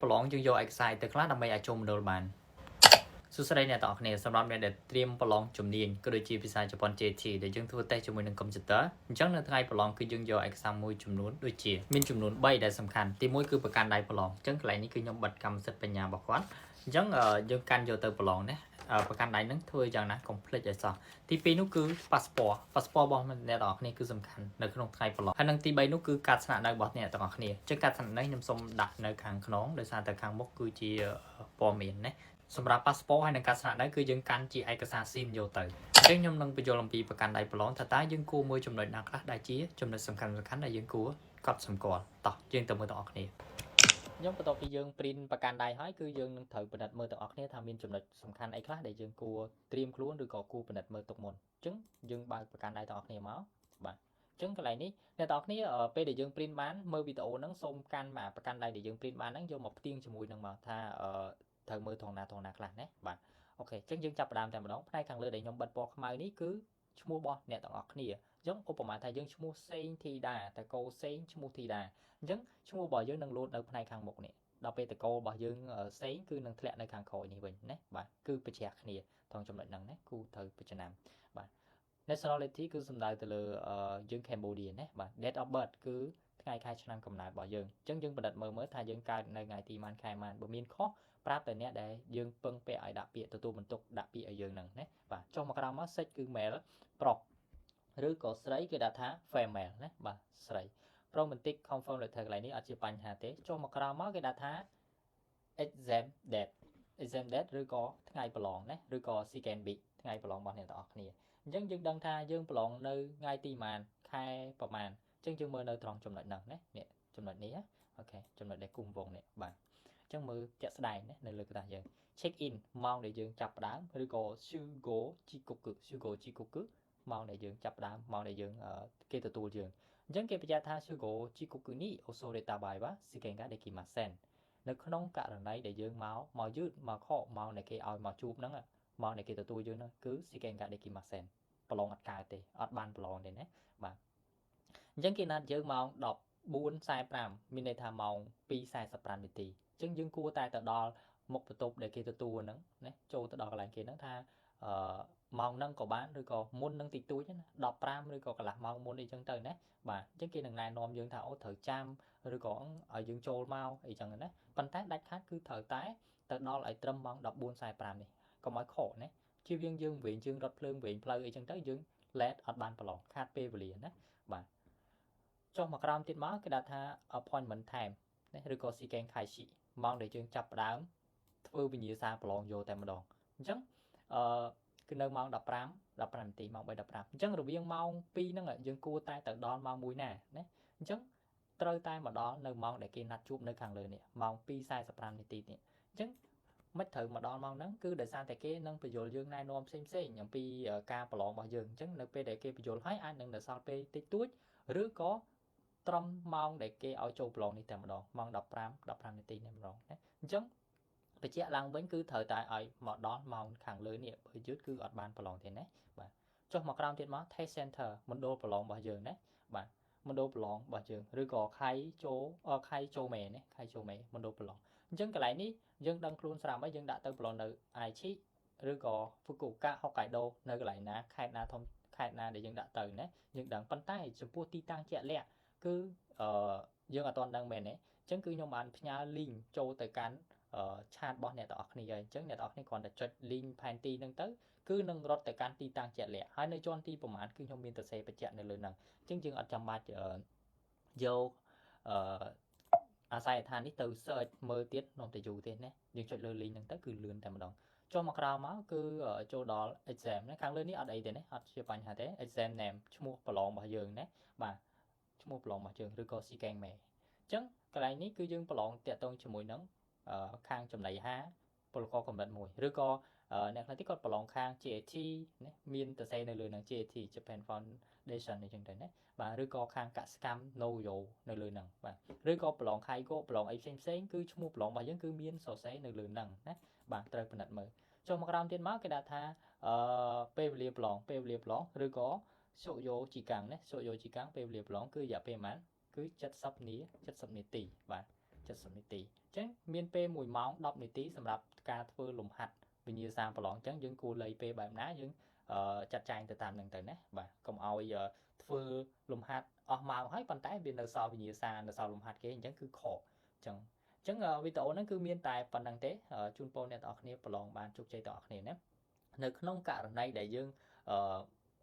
ប្រឡងយើងយកឯកសារទៅខ្លះដើម្បីអាចចូលមណ្ឌលបានសួស្តីអ្នកទាំងអស់គ្នាសម្រាប់អ្នកដែលត្រៀមប្រឡងជំនាញក៏ដូចជាភាសាជប៉ុន JT ដែលយើងធ្វើតេស្តជាមួយនឹងកុំព្យូទ័រអញ្ចឹងនៅថ្ងៃប្រឡងគឺយើងយកឯកសារមួយចំនួនដូចជាមានចំនួន3ដែលសំខាន់ទី1គឺប្រកាន់ដៃប្រឡងអញ្ចឹងកន្លែងនេះគឺខ្ញុំបិទកម្មសិទ្ធិបញ្ញារបស់គាត់អញ្ចឹងយើងកាន់យកទៅប្រឡងណាប្រកាន់ដៃហ្នឹងធ្វើយ៉ាងណាកុំភ្លេចឲ្យសោះទី2នោះគឺ passport របស់អ្នកទាំងអស់គ្នាគឺសំខាន់នៅក្នុងថ្ងៃប្រឡងហើយនឹងទី3នោះគឺការស្នាក់នៅរបស់អ្នកទាំងអស់គ្នាអញ្ចឹងការស្នាក់នៅខ្ញុំសូមដាក់នៅខាងក្នុងដោយសារតែខាងមុខគឺជាព័ត៌មានណាសម្រាប់ passport ហើយនឹងការស្នាក់នៅគឺយើងកាន់ជាឯកសារស៊ីនយកទៅអញ្ចឹងខ្ញុំនឹងបញ្យល់អំពីប្រកាន់ដៃប្រឡងថាតើយើងគួរមើលចំណុចណាខ្លះដែលជាចំណុចសំខាន់ដែលយើងគួរកត់សម្គាល់តោះយើងទៅមើលទាំងអស់គ្នាខ្ញុំបន្ទាប់ពីយើង print ប្រកាន់ដៃហើយគឺយើងនឹងត្រូវពិនិត្យមើលទាំងអស់គ្នាថាមានចំណុចសំខាន់អីខ្លះដែលយើងគួរត្រៀមខ្លួនឬក៏គួរពិនិត្យមើលទុកមុនអញ្ចឹងយើងបើកប្រកាន់ដៃទាំងអស់គ្នាមកបាទអញ្ចឹងកន្លែងនេះអ្នកទាំងអស់គ្នាពេលដែលយើង print បានមើលវីដេអូហ្នឹងសូមកាន់មកប្រកាន់ដៃដែលយើង print បានហ្នឹងយកមកផ្ទៀងជាមួយនឹងមកថាត្រូវមើលត្រង់ណាខ្លះណាបាទអូខេអញ្ចឹងយើងចាប់ផ្ដើមតែម្ដងផ្នែកខាងលើដែលខ្ញុំបិទពណ៌ខ្មៅនេះគឺឈ្មោះរបស់អ្នកទាំងអស់គ្នាអញ្ចឹងឧបមាថាយើងឈ្មោះសេងធីតាតកោសេងឈ្មោះធីតាអញ្ចឹងឈ្មោះរបស់យើងនឹងលោតនៅផ្នែកខាងមុខនេះដល់ពេលតកោរបស់យើងសេងគឺនឹងធ្លាក់នៅខាងក្រោយនេះវិញណាបាទគឺបញ្ជាក់គ្នាត្រង់ចំណុចហ្នឹងណាគូត្រូវពិចារណាបាទ nationality គឺសំដៅទៅលើយើង Cambodia ណាបាទ date of birth គឺថ្ងៃខែឆ្នាំកំណើតរបស់យើងអញ្ចឹងយើងពិនិត្យមើលថាយើងកើតនៅថ្ងៃទីម៉ានខែម៉ានបើមានខុសប្រាប់តែអ្នកដែលយើងពឹងពាក់ឲ្យដាក់ពាក្យទទួលបន្ទុកដាក់ពាក្យឲ្យយើងហ្នឹងណាបាទចុះមកក្រោមមក sex គឺ male ប្រុសឬក៏ស្រីគឺដាក់ថា female ណាបាទស្រី romantic confirm letter កន្លែងនេះអត់ជាបញ្ហាទេចុះមកក្រោមមកគេដាក់ថា exam date ឬក៏ថ្ងៃប្រឡងណាឬក៏ second week ថ្ងៃប្រឡងរបស់អ្នកទាំងអស់គ្នាអញ្ចឹងយើងដឹងថាយើងប្រឡងនៅថ្ងៃទីម៉ានខែប្រមាណអញ្ចឹងយើងមើលនៅត្រង់ចំណុចហ្នឹងណានេះចំណុចនេះណាអូខេចំណុចដែលគុំវងនេះបាទអញ្ចឹងមើលជាក់ស្ដែងណានៅលើกระดาษយើង check in ម៉ោងដែលយើងចាប់ផ្ដើមឬក៏ shugo jikoku ម៉ោងដែលយើងចាប់ផ្ដើមម៉ោងដែលយើងគេទទួលយើងអញ្ចឹងគេបញ្ជាក់ថា shugo jikoku ni osoreta bai wa shiken ga dekimasen នៅក្នុងករណីដែលយើងមកយឺតមកខកម៉ោងដែលគេឲ្យមកជួបហ្នឹងម៉ោងដែលគេទទួលយើងហ្នឹងគឺ shiken ga dekimasen ប្រឡងអត់កើតទេអត់បានប្រឡងទេណាបាទអញ្ចឹងគេណាត់យើងម៉ោង14:45មានន័យថាម៉ោង2:45នាទីអញ្ចឹងយើងគួរតែទៅដល់មុខបន្ទប់ដែលគេទទួលហ្នឹងណាចូលទៅដល់កន្លែងគេហ្នឹងថាម៉ោងហ្នឹងក៏បានឬក៏មុននឹងតិចតួចណា15ឬក៏កន្លះម៉ោងមុនអីចឹងទៅណាបាទអញ្ចឹងគេនឹងណែនាំយើងថាអូត្រូវចាំឬក៏ឲ្យយើងចូលមកអីចឹងណាប៉ុន្តែដាច់ខាតគឺត្រូវតែទៅដល់ឲ្យត្រឹមម៉ោង14:45នេះកុំឲ្យខកណាជៀសវាងយើងវិញយើងរត់ភ្លើងវិញផ្លូវអីចឹងទៅយើង late អត់បានប្រឡងខាតពេលវេលាណាបាទចុះមកក្រោមទៀតមកគេដាក់ថា appointment time ណាឬក៏ shiken kaishi ម៉ោងដែលយើងចាប់ផ្ដើមធ្វើវិញ្ញាសាប្រឡងយកតែម្ដងអញ្ចឹងគឺនៅម៉ោង15នាទីម៉ោង3:15អញ្ចឹងរវាងម៉ោង2ហ្នឹងយើងគួរតែទៅដល់ម៉ោង1ណាអញ្ចឹងត្រូវតែមកដល់នៅម៉ោងដែលគេណាត់ជួបនៅខាងលើនេះម៉ោង2:45នាទីនេះអញ្ចឹងមិនត្រូវមកដល់ម៉ោងហ្នឹងគឺដោយសារតែគេនឹងបញ្យល់យើងណែនាំផ្សេងអំពីការប្រឡងរបស់យើងអញ្ចឹងនៅពេលដែលគេបញ្យល់ហើយអាចនឹងនៅសល់ពេលតិចតួចឬក៏ត្រឹមម៉ោងដែលគេឲ្យចូលប្រឡងនេះតែម្ដងម៉ោង15នាទីនេះម្ដងណាអញ្ចឹងបញ្ជាក់ឡើងវិញគឺត្រូវតែឲ្យមកដល់ម៉ោងខាងលើនេះបើយឺតគឺអត់បានប្រឡងទេណាបាទចុះមកក្រោមទៀតមក test center មណ្ឌលប្រឡងរបស់យើងណាបាទមណ្ឌលប្រឡងរបស់យើងឬក៏ខៃចូលមេណាខៃចូលមេមណ្ឌលប្រឡងអញ្ចឹងកន្លែងនេះយើងដឹងខ្លួនស្រាប់ហើយយើងដាក់ទៅប្រឡងនៅ Aichi ឬក៏ Fukuoka Hokkaido នៅកន្លែងណាខេត្តណាធំខេត្តណាដែលយើងដាក់ទៅណាយើងដឹងប៉ុន្តែចំពោះទីតាំងជាក់លាក់គឺយើងអត់ទាន់ដឹងមែនទេអញ្ចឹងគឺខ្ញុំបានផ្ញើ link ចូលទៅកាន់ឆាតរបស់អ្នកទាំងអស់គ្នាហើយអញ្ចឹងអ្នកទាំងអស់គ្នាគ្រាន់តែចុច link ផែនទីហ្នឹងទៅគឺនឹងរត់ទៅកាន់ទីតាំងជាក់លាក់ហើយនៅជាន់ទីប្រមាណគឺខ្ញុំមានសរសេរបញ្ជាក់នៅលើហ្នឹងអញ្ចឹងយើងអត់ចាំបាច់យកអាស័យដ្ឋាននេះទៅ search មើលទៀតនាំតែយូរទេណាយើងចុចលើ link ហ្នឹងទៅគឺលឿនតែម្ដងចុះមកក្រោមមកគឺចូលដល់ exam ណាខាងលើនេះអត់អីទេណាអត់ជាបញ្ហាទេ exam name ឈ្មោះប្រឡងរបស់យើងណាបាទឈ្មោះប្រឡងរបស់យើងឬក៏ Shiken Me អញ្ចឹងកន្លែងនេះគឺយើងប្រឡងតាក់ទងជាមួយនឹងខាងចំណីហាពលករកម្រិត1ឬក៏អ្នកខ្លះទៀតគាត់ប្រឡងខាង JAT ណាមានសរសេរនៅលើនឹង JAT Japan Foundation អញ្ចឹងទៅណាបាទឬក៏ខាងកសកម្ម Noyo នៅលើហ្នឹងបាទឬក៏ប្រឡងខៃគោប្រឡងអីផ្សេងគឺឈ្មោះប្រឡងរបស់យើងគឺមានសរសេរនៅលើហ្នឹងណាបាទត្រូវពិនិត្យមើលចុះមកក្រោមទៀតមកគេដាក់ថាពេលវេលាប្រឡងឬក៏សុយោជីកាំងណាសុយោជីកាំងពេលវេលាប្រឡងគឺរយៈពេលប៉ុន្មានគឺ70នាទីបាទ70នាទី ចឹងមានពេល1ម៉ោង10នាទីសម្រាប់ការធ្វើលំហាត់វិញ្ញាសាប្រឡងចឹងយើងគួរលៃពេលបែបណាយើងចាត់ចែងទៅតាមហ្នឹងទៅណាបាទកុំឲ្យធ្វើលំហាត់អស់ម៉ោងហើយប៉ុន្តែវានៅសល់វិញ្ញាសានៅសល់លំហាត់គេអញ្ចឹងគឺខកចឹងវីដេអូហ្នឹងគឺមានតែប៉ុណ្្នឹងទេជូនពរអ្នកទាំងអស់គ្នាប្រឡងបានជោគជ័យទាំងអស់គ្នាណានៅក្នុងករណីដែលយើង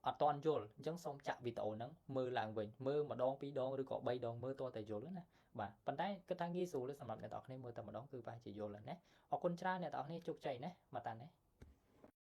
អត់ទាន់យល់អញ្ចឹងសូមចាក់វីដេអូហ្នឹងមើលឡើងវិញមើលម្ដង2ដងឬក៏3ដងមើលតតែយល់ណាបាទប៉ុន្តែគិតថាងាយស្រួលសម្រាប់អ្នកទាំងអស់គ្នាមើលតែម្ដងគឺប្រហែលជាយល់ហើយណាអរគុណច្រើនអ្នកទាំងអស់គ្នាជោគជ័យណាមកតាន់ណា